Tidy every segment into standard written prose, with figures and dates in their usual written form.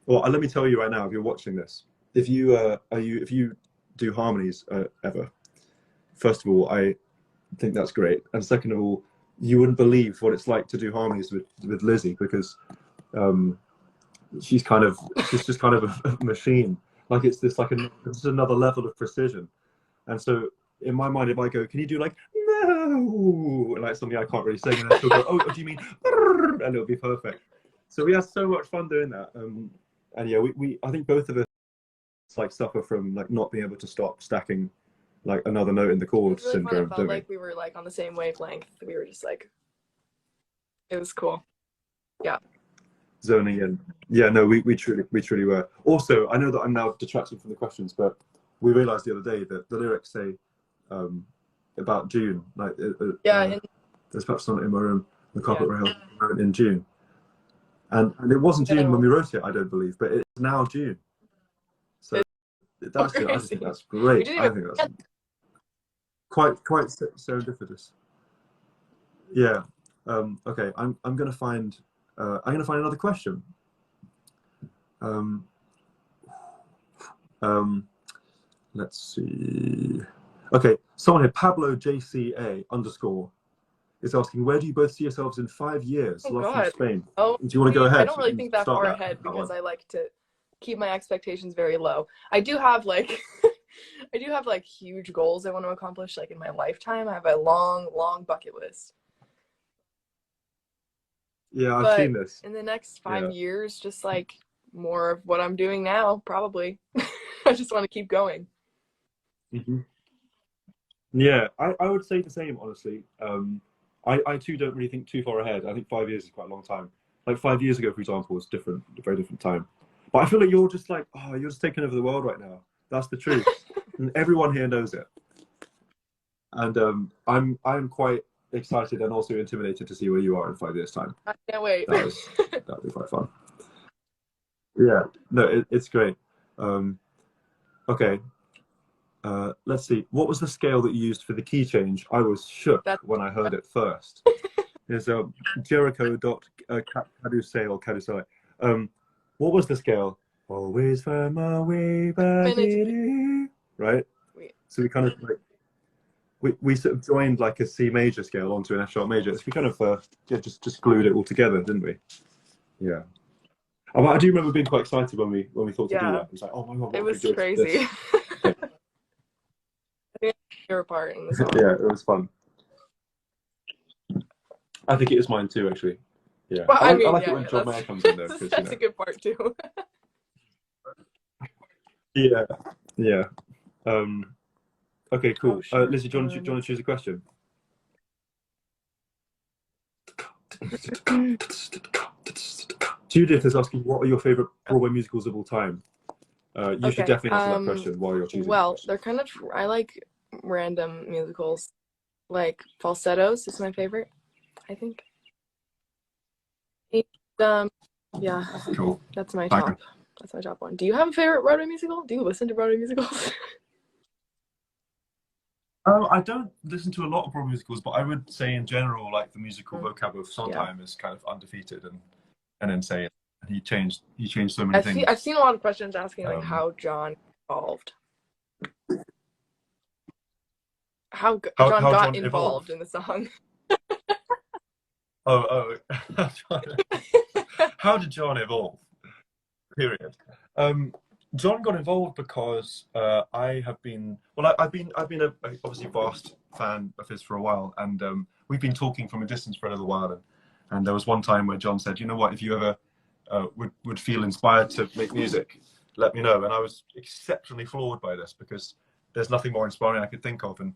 Well, let me tell you right now, if you're watching this, if you do harmonies ever, first of all, I think that's great, and second of all, you wouldn't believe what it's like to do harmonies with Lizzie, because um, she's just kind of a machine. Like it's another level of precision. And so in my mind, if I go, can you do like no, like something I can't really sing, and then she'll go, oh, do you mean? And it'll be perfect. So we had so much fun doing that. And yeah, we I think both of us like suffer from like not being able to stop stacking like another note in the It chord was really fun. syndrome, It felt don't we? like we were like on the same wavelength. We were just like, it was cool. Yeah. Zoning in. Yeah, no, we truly were. Also, I know that I'm now detracting from the questions, but we realised the other day that the lyrics say um, about June. Like, Yeah. And there's perhaps not in my room, the carpet yeah. rail in June, and it wasn't June when we wrote it, I don't believe, but it's now June. So that's it. I just think that's great. I think that's quite serendipitous. Yeah. Okay. I'm gonna find another question. Um, let's see. Okay, someone here, Pablo JCA _ is asking, where do you both see yourselves in 5 years? Oh, Love God. from Spain. Oh, Do you want to go ahead? I don't really think that far ahead because I like to keep my expectations very low. I do have like I do have like huge goals I want to accomplish like in my lifetime. I have a long bucket list. Yeah, I've But seen this. in the next 5 years, just like more of what I'm doing now, probably. I just want to keep going. Mm-hmm. Yeah, I would say the same, honestly. I too don't really think too far ahead. I think 5 years is quite a long time. Like 5 years ago, for example, was different, a very different time. But I feel like you're just like, oh, you're just taking over the world right now. That's the truth, and everyone here knows it. And I'm quite excited and also intimidated to see where you are in 5 years' time. I can't wait. That'll be quite fun. Yeah, no, it's great. Okay, let's see. What was the scale that you used for the key change? I was shook when I heard it first. There's Jericho.Cadusay. What was the scale? Always find my way back. Right? So we kind of like we sort of joined like a C major scale onto an F sharp major. So we kind of just glued it all together, didn't we? Yeah. I do remember being quite excited when we thought to do that. It was like, oh my god, what it was if we do crazy. This? Your part in the song. Yeah, it was fun. I think it is mine too, actually. Yeah, well, I like it when John Mayer comes in there. That's a good part too. Yeah. Okay, cool. Lizzie, do you want to choose a question? Judith is asking, what are your favorite Broadway musicals of all time? You should definitely answer that question while you're choosing. Well, they're kind of, I like random musicals. Like Falsettos is my favorite, I think. And, yeah, cool. That's my top. That's my top one. Do you have a favorite Broadway musical? Do you listen to Broadway musicals? I don't listen to a lot of Broadway musicals, but I would say in general, like the musical vocab of Sondheim is kind of undefeated and insane. And he changed so many things. I've seen a lot of questions asking like how John evolved. How John got involved in the song. How did John evolve? Period. John got involved because I've been obviously vast fan of his for a while, and we've been talking from a distance for a little while, and there was one time where John said, you know what, if you ever would feel inspired to make music, let me know. And I was exceptionally floored by this because there's nothing more inspiring I could think of, and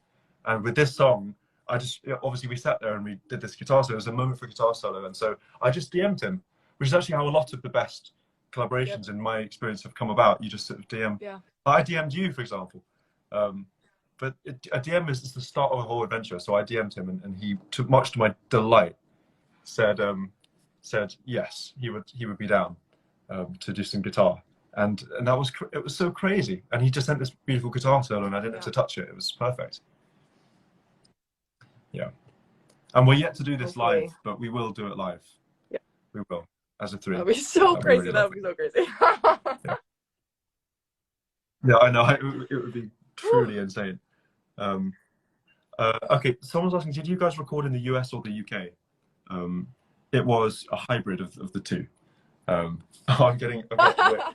with this song, obviously we sat there and we did this guitar solo. It was a moment for guitar solo, and so I just DM'd him, which is actually how a lot of the best collaborations in my experience have come about. You just sort of DM. Yeah. I DM'd you, for example, but a DM is the start of a whole adventure. So I DM'd him, and he, much to my delight, said yes, he would be down to do some guitar, and it was so crazy. And he just sent this beautiful guitar solo, and I didn't have to touch it. It was perfect. Yeah, and we're yet to do this live, but we will do it live. Yeah, we will. as a 3. That'd be so That'd be crazy. really That would be so crazy. yeah. Yeah, I know. It would be truly insane. Okay, someone's asking, did you guys record in the US or the UK? It was a hybrid of the two.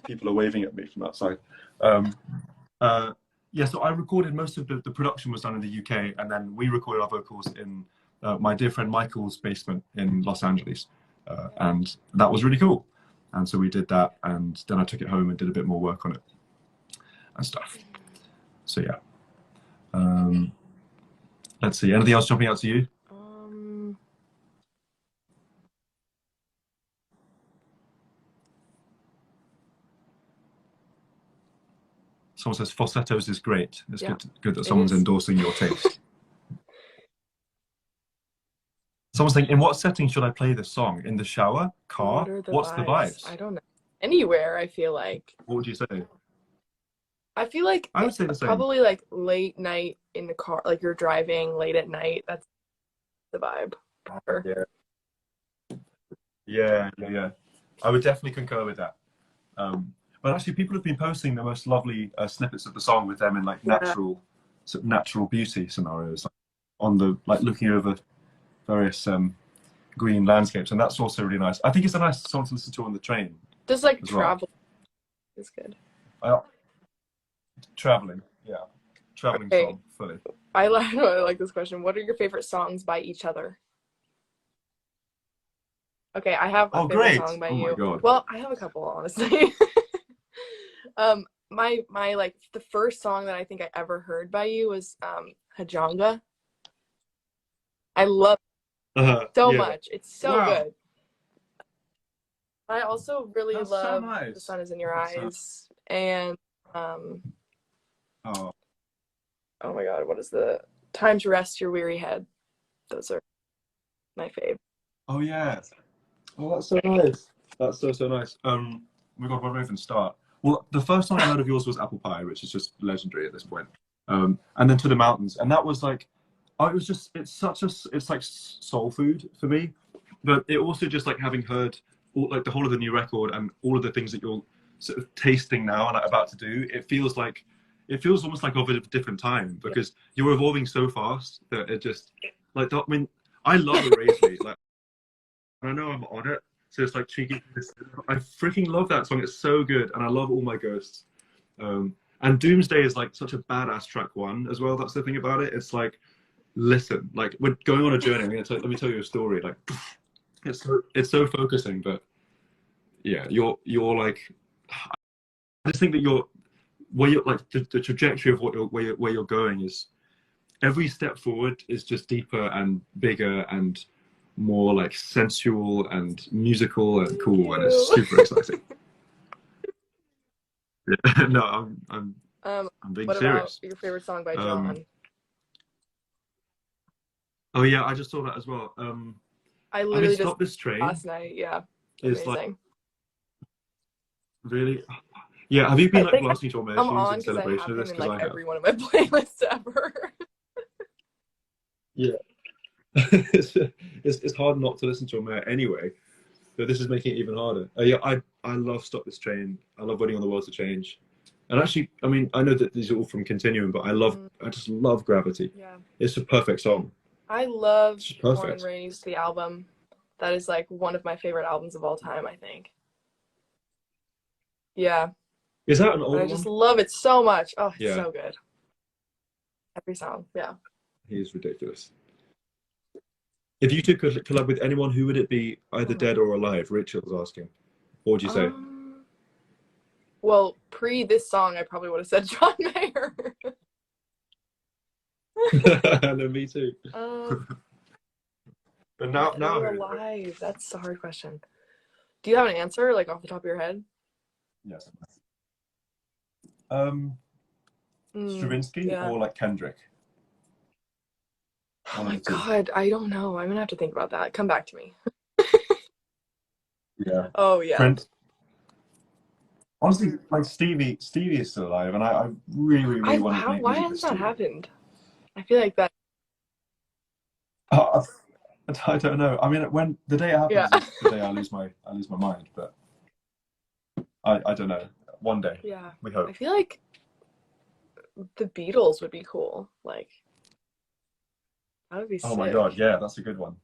People are waving at me from outside. Yeah, so I recorded most of the production was done in the UK, and then we recorded our vocals in my dear friend Michael's basement in Los Angeles, and that was really cool. And so we did that, and then I took it home and did a bit more work on it and stuff. So yeah. Let's see. Anything else jumping out to you? Someone says falsettos is great. It's good that someone's endorsing your taste. Someone's saying, in what setting should I play this song? In the shower? Car? What's the vibes? I don't know. Anywhere, I feel like. What would you say? I feel like I would say the same. Probably like late night in the car, like you're driving late at night. That's the vibe. Yeah. I would definitely concur with that. But actually, people have been posting the most lovely snippets of the song with them in like natural beauty scenarios, like, on the looking over various green landscapes, and that's also really nice. I think it's a nice song to listen to on the train. Just like travel is good. Traveling song fully. I like this question. What are your favorite songs by each other? Okay, I have a favorite song by you. My God. Well, I have a couple, honestly. My like the first song that I think I ever heard by you was Hajanga. I love it so much. It's so good. I also really love The Sun Is in Your Eyes and oh my God, what is the Time to Rest Your Weary Head? Those are my fave. Oh yeah. Oh, that's so nice. That's so nice. We got where do we even start? Well, the first time I heard of yours was Apple Pie, which is just legendary at this point. And then To the Mountains, and that was like, it's like soul food for me. But it also just like having heard the whole of the new record and all of the things that you're sort of tasting now and about to do, it feels almost like of a different time, because you're evolving so fast that it just I mean, I love Erasely, like, and I know I'm on it. So it's like cheeky. I freaking love that song. It's so good, and I love All My Ghosts. And Doomsday is like such a badass track 1 as well. That's the thing about it. It's like, listen, like we're going on a journey. Let me tell you a story. Like, it's so focusing, but yeah, you're like, I just think that you're like the trajectory of where you're going is, every step forward is just deeper and bigger and more like sensual and musical and cool, and it's super exciting. No, I'm being what serious. About your favorite song by John? Oh yeah, I just saw that as well. I literally Stop This Train last night. Yeah, amazing. Like, really? Yeah. Have you been like blasting your shoes in celebration of this? Because I have every one of my playlists ever. Yeah. It's hard not to listen to Omer anyway, but this is making it even harder. Yeah, I love Stop This Train. I love Waiting on the World to Change, and actually, I mean, I know that these are all from Continuum, but I just love Gravity. Yeah, it's a perfect song. I love Born and Raised, the album. That is like one of my favorite albums of all time, I think. Yeah. Is that an old one? I just love it so much. Oh, it's so good. Every song, yeah. He is ridiculous. If you two could collab with anyone, who would it be, either dead or alive? Rachel was asking. What would you say? Well, pre this song, I probably would have said John Mayer. No, me too. But now alive. That's a hard question. Do you have an answer, like off the top of your head? Yes. Stravinsky or like Kendrick? Oh my God, I don't know. I'm gonna have to think about that. Come back to me. Yeah. Oh yeah. Prince. Honestly, like Stevie is still alive, and I really want to. Why has that happened? I feel like that. I don't know. I mean, when the day it happens Yeah. is the day I lose my mind. But I don't know. One day, Yeah. we hope. I feel like the Beatles would be cool. Like, that would be Oh sick. my God, yeah, that's a good one.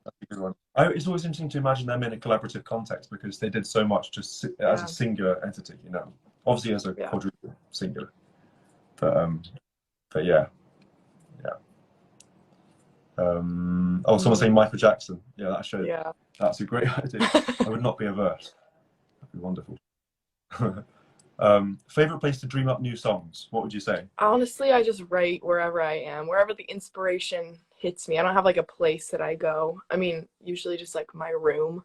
That's a good one. It's always interesting to imagine them in a collaborative context because they did so much just as a singular entity, you know. Obviously as a quadruple singular, but yeah. Oh, someone saying Michael Jackson. Yeah, that should. Yeah. That's a great idea. I would not be averse. That'd be wonderful. Favorite place to dream up new songs? What would you say? Honestly, I just write wherever I am, wherever the inspiration hits me. I don't have like a place that I go. I mean, usually just like my room.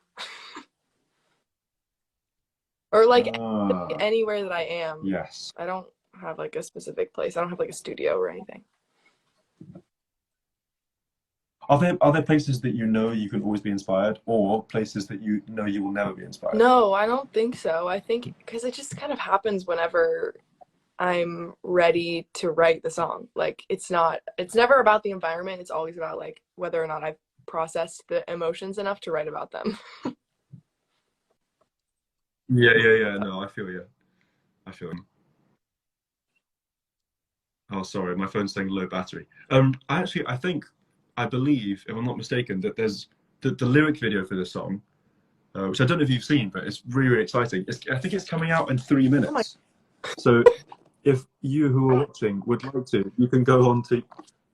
Or like anywhere that I am. Yes. I don't have like a specific place. I don't have like a studio or anything. Are there places that you know you can always be inspired, or places that you know you will never be inspired? No, I don't think so. I think because it just kind of happens whenever I'm ready to write the song. Like it's never about the environment. It's always about like whether or not I've processed the emotions enough to write about them. Yeah. No, I feel you. I feel you. Oh, sorry, my phone's saying low battery. I believe, if I'm not mistaken, that there's the lyric video for this song, which I don't know if you've seen, but it's really, really exciting. I think it's coming out in 3 minutes. So if you who are watching would like to, you can go on to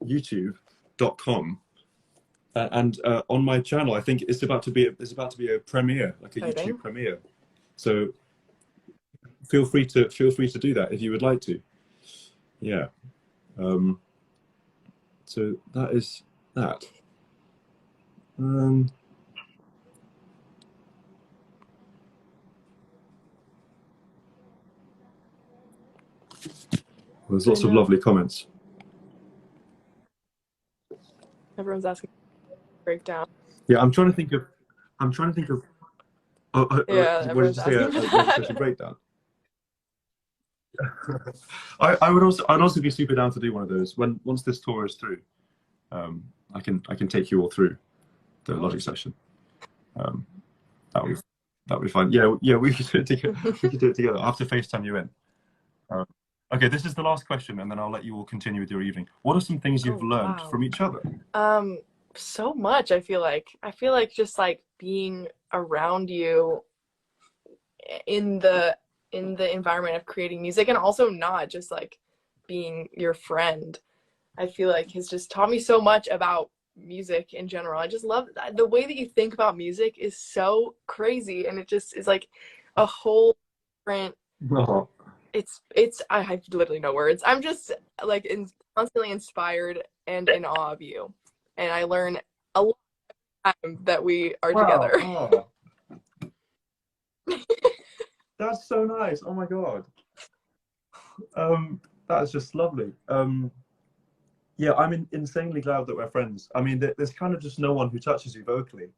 youtube.com and on my channel, I think it's about to be a premiere, like a YouTube premiere. So feel free to do that if you would like to. Yeah. So that is that. Well, there's lots of lovely comments. Everyone's asking breakdown. Yeah, I'm trying to think of. Yeah, what did you say? A legislation breakdown. I'd also be super down to do one of those once this tour is through. I can take you all through the logic session. That would be fine. Yeah, we could do it together. We could do it together. I'll have to FaceTime you in. Okay, this is the last question, and then I'll let you all continue with your evening. What are some things you've learned from each other? So much. I feel like just like being around you in the environment of creating music, and also not just like being your friend, I feel like has just taught me so much about music in general. I just love the way that you think about music is so crazy, and it just is like a whole different. Oh. It's I have literally no words. I'm just like constantly inspired and in awe of you, and I learn a lot of time that we are together. Oh. That's so nice. Oh my God. That's just lovely. Yeah, I'm insanely glad that we're friends. I mean, there's kind of just no one who touches you vocally,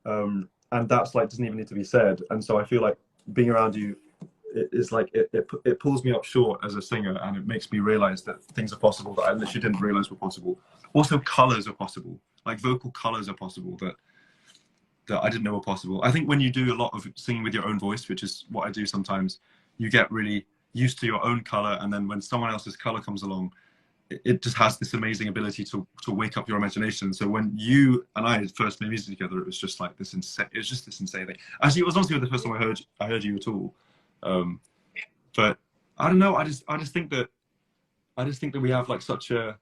and that's like doesn't even need to be said. And so I feel like being around you is like it pulls me up short as a singer, and it makes me realize that things are possible that I literally didn't realize were possible. Also, colors are possible, like vocal colors are possible that I didn't know were possible. I think when you do a lot of singing with your own voice, which is what I do sometimes, you get really used to your own color, and then when someone else's color comes along, it just has this amazing ability to wake up your imagination. So when you and I first made music together, it was just like this insane. It was just this insane thing. Actually, it was honestly the first time I heard you at all. But I don't know. I just think that we have like such a.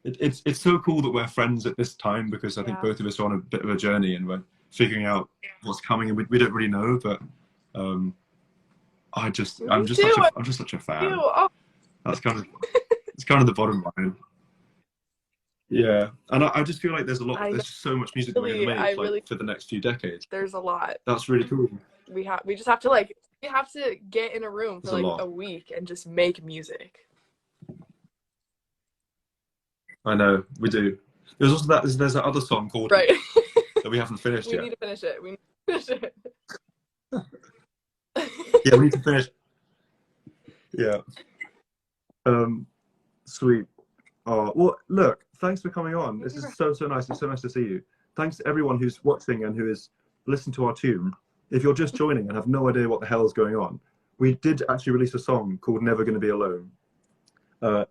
It's so cool that we're friends at this time because I think both of us are on a bit of a journey and we're figuring out what's coming, and we don't really know. But I'm just such a fan. Oh. That's kind of. It's kind of the bottom line. Yeah, and I just feel like there's so much music that we're gonna make like, for the next few decades. There's a lot. That's really cool. We just have to get in a room for like a week and just make music. I know, we do. There's also there's that other song called Right that we haven't finished yet. We need to finish it. Yeah, we need to finish. Yeah. Sweet. Oh, well, look, thanks for coming on. This is so nice. It's so nice to see you. thanks to everyone who's watching and who is listening to our tune. If you're just joining and have no idea what the hell is going on, we did actually release a song called Never Gonna Be Alone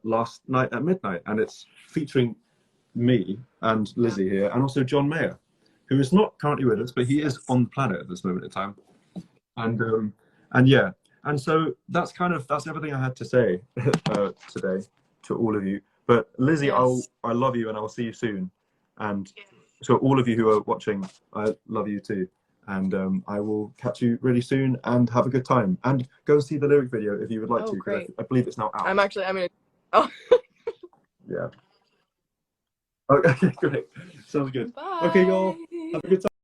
last night at midnight, and it's featuring me and Lizzie here, and also John Mayer, who is not currently with us, but he is on the planet at this moment in time. And yeah, and so that's everything I had to say today to all of you. But Lizzie, Yes. I love you, and I'll see you soon. And so all of you who are watching, I love you too. And I will catch you really soon, and have a good time. And go see the lyric video if you would like to. Great. I believe it's now out. I'm gonna. Oh. Yeah. Okay, great. Sounds good. Bye. Okay, y'all. Have a good time.